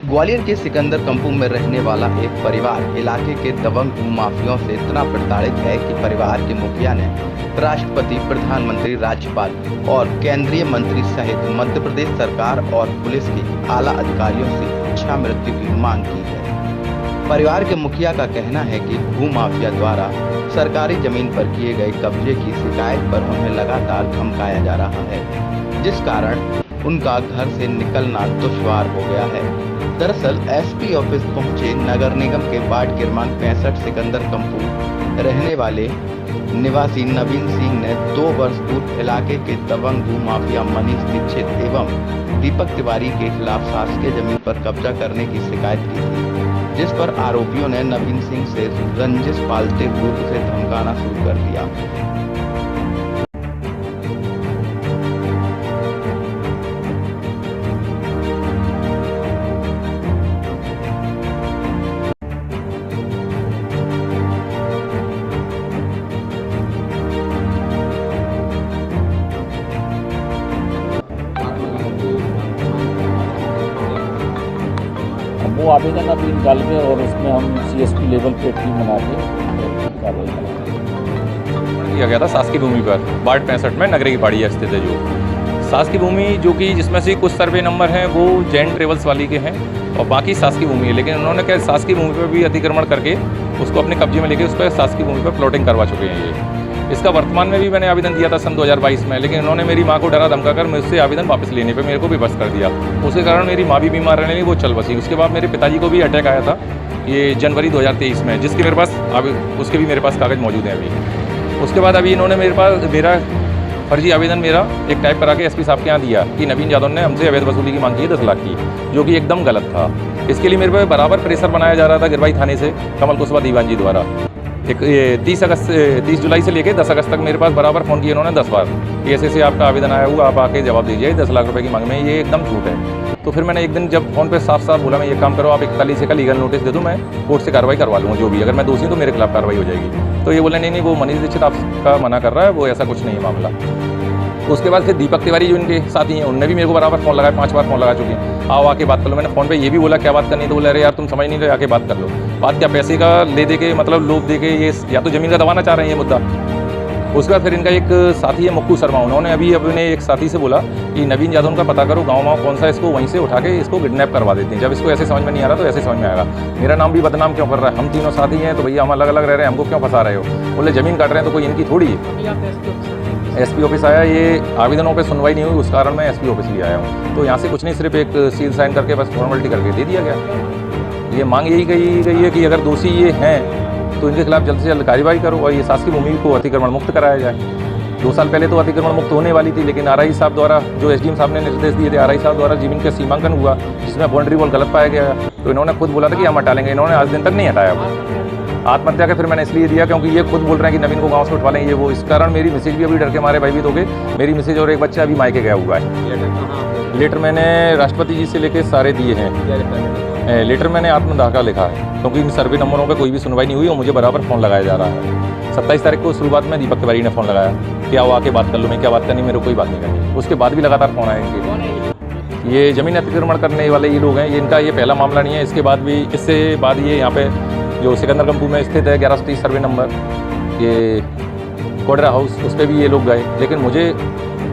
ग्वालियर के सिकंदर कंपू में रहने वाला एक परिवार इलाके के दबंग भूमाफियों से इतना प्रताड़ित है कि परिवार के मुखिया ने राष्ट्रपति, प्रधानमंत्री, राज्यपाल और केंद्रीय मंत्री सहित मध्य प्रदेश सरकार और पुलिस के आला अधिकारियों से इच्छा मृत्यु की मांग की है। परिवार के मुखिया का कहना है कि भूमाफिया द्वारा सरकारी जमीन पर किए गए कब्जे की शिकायत पर उन्हें लगातार धमकाया जा रहा है, जिस कारण उनका घर से निकलना दुश्वार हो गया है। दरअसल एसपी ऑफिस पहुंचे नगर निगम के वार्ड क्रमांक 65 सिकंदर कंपू रहने वाले निवासी नवीन सिंह ने 2 वर्ष पूर्व इलाके के दबंग भूमाफिया मनीष दीक्षित एवं दीपक तिवारी के खिलाफ शासकीय जमीन पर कब्जा करने की शिकायत की थी, जिस पर आरोपियों ने नवीन सिंह से रंजिश पालते हुए उसे धमकाना शुरू कर दिया। वो आवेदन अभी निकाल के और उसमें हम सीएसपी लेवल पे टीम बना के कार्रवाई किया गया था शासकीय भूमि पर वार्ड 65 में नगरी की पहाड़ी स्थित है। जो शासकीय भूमि जो कि जिसमें से कुछ सर्वे नंबर हैं वो जैन ट्रेवल्स वाली के हैं और बाकी शासकीय भूमि है, लेकिन उन्होंने क्या शासकीय भूमि पर भी अतिक्रमण करके उसको अपने कब्जे में लेके उस पर शासकीय भूमि पर प्लॉटिंग करवा चुके हैं। ये इसका वर्तमान में भी मैंने आवेदन दिया था सन 2022 में, लेकिन उन्होंने मेरी माँ को डरा धमका कर मुझसे आवेदन वापस लेने पे मेरे को विवश कर दिया। उसके कारण मेरी माँ भी बीमार रहने लगी, वो चल बसी। उसके बाद मेरे पिताजी को भी अटैक आया था ये जनवरी 2023 में, जिसके मेरे पास अभी उसके भी मेरे पास कागज़ मौजूद हैं अभी। उसके बाद अभी इन्होंने मेरा फर्जी आवेदन मेरा एक टाइप करा के एसपी साहब के यहाँ दिया कि नवीन यादव ने हमसे अवैध वसूली की मांग की है 10 लाख की, जो कि एकदम गलत था। इसके लिए मेरे पर बराबर प्रेशर बनाया जा रहा था गिरवाई थाने से कमल कुशवाहा दीवान जी द्वारा। 30 जुलाई से लेकर 10 अगस्त तक मेरे पास बराबर फ़ोन किए इन्होंने 10 बार कि ऐसे आपका आवेदन आया हुआ, आप आके जवाब दीजिए 10 लाख रुपए की मांग में, ये एकदम झूठ है। तो फिर मैंने एक दिन जब फ़ोन पे साफ साफ बोला मैं ये काम करो, आप 41 का लीगल नोटिस दे दूँ, मैं कोर्ट से कार्रवाई करवा लूँगा, जो भी अगर मैं दोषी हूँ तो मेरे खिलाफ कार्रवाई हो जाएगी। तो ये बोले नहीं वो मनीष दीक्षित आपका मना कर रहा है, वो ऐसा कुछ नहीं है मामला। उसके बाद फिर दीपक तिवारी जो इनके साथी हैं उनने भी मेरे को बराबर फ़ोन लगाया, 5 बार फ़ोन लगा चुके हैं, आओ आके बात कर लो। मैंने फ़ोन पे ये भी बोला क्या बात करनी, तो बोले अरे यार तुम समझ नहीं रहे, आके बात कर लो। बात क्या पैसे का ले दे के मतलब लोभ दे के ये या तो ज़मीन का दबाना चाह रहे हैं ये मुद्दा। उसके बाद फिर इनका एक साथी है मुक्कू शर्मा, उन्होंने अभी अपने एक साथी से बोला कि नवीन यादव का पता करो गाँव कौन सा, इसको वहीं से उठा के इसको किडनैप करवा देते हैं। जब इसको ऐसे समझ में नहीं आ रहा तो ऐसे समझ में आएगा मेरा नाम भी बदनाम क्यों कर रहा है, हम तीनों साथी हैं तो भैया हम अलग अलग रह रहे हैं, हमको क्यों फंसा रहे हो। बोले ज़मीन काट रहे हैं तो कोई इनकी थोड़ी है। एसपी ऑफिस आया, ये आवेदनों पे सुनवाई नहीं हुई, उस कारण मैं एसपी ऑफिस भी आया हूँ। तो यहाँ से कुछ नहीं, सिर्फ एक सील साइन करके बस फॉर्मेलिटी करके दे दिया गया। ये मांग यही कही गई है कि अगर दोषी ये हैं तो इनके खिलाफ जल्द से जल्द कार्रवाई करो और ये शासकीय भूमि को अतिक्रमण मुक्त कराया जाए। 2 साल पहले तो अतिक्रमण मुक्त होने वाली थी, लेकिन आरआई साहब द्वारा जो एसडीएम साहब ने निर्देश दिए थे, आरआई साहब द्वारा जमीन का सीमांकन हुआ जिसमें बाउंड्री वॉल गलत पाया गया, तो इन्होंने खुद बोला था कि हम हटा लेंगे, इन्होंने आज दिन तक नहीं हटाया। आत्महत्या का फिर मैंने इसलिए दिया क्योंकि ये खुद बोल रहे हैं कि नवीन को गांव से उठवा लेंगे ये वो। इस कारण मेरी मिसेज भी अभी डर के मारे भयभीत हो गए। मेरी मिसेज और एक बच्चा अभी मायके गया हुआ है। लेटर मैंने राष्ट्रपति जी से लेके सारे दिए हैं। लेटर मैंने आत्मदाह का लिखा है क्योंकि इन सर्वे नंबरों पर कोई भी सुनवाई नहीं हुई और मुझे बराबर फ़ोन लगाया जा रहा है। 27 तारीख को शुरुआत में दीपक तिवारी ने फ़ोन लगाया कि आओ आके बात कर लो। मैं क्या बात करनी, मेरे को कोई बात नहीं करनी। उसके बाद भी लगातार फ़ोन आए इनके। ये ज़मीन अतिक्रमण करने वाले ये लोग हैं, इनका ये पहला मामला नहीं है। इसके बाद भी इससे बाद ये यहाँ पे जो सिकंदर कंपू में स्थित है 1130 सर्वे नंबर, ये कोडरा हाउस, उस पर भी ये लोग गए, लेकिन मुझे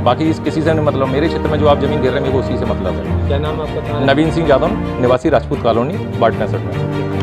बाकी किसी से नहीं मतलब। मेरे क्षेत्र में जो आप जमीन गिर रहे हैं मेरे को उसी से मतलब है। क्या नाम आपका? नवीन सिंह यादव, निवासी राजपूत कॉलोनी, वार्ड 65 में।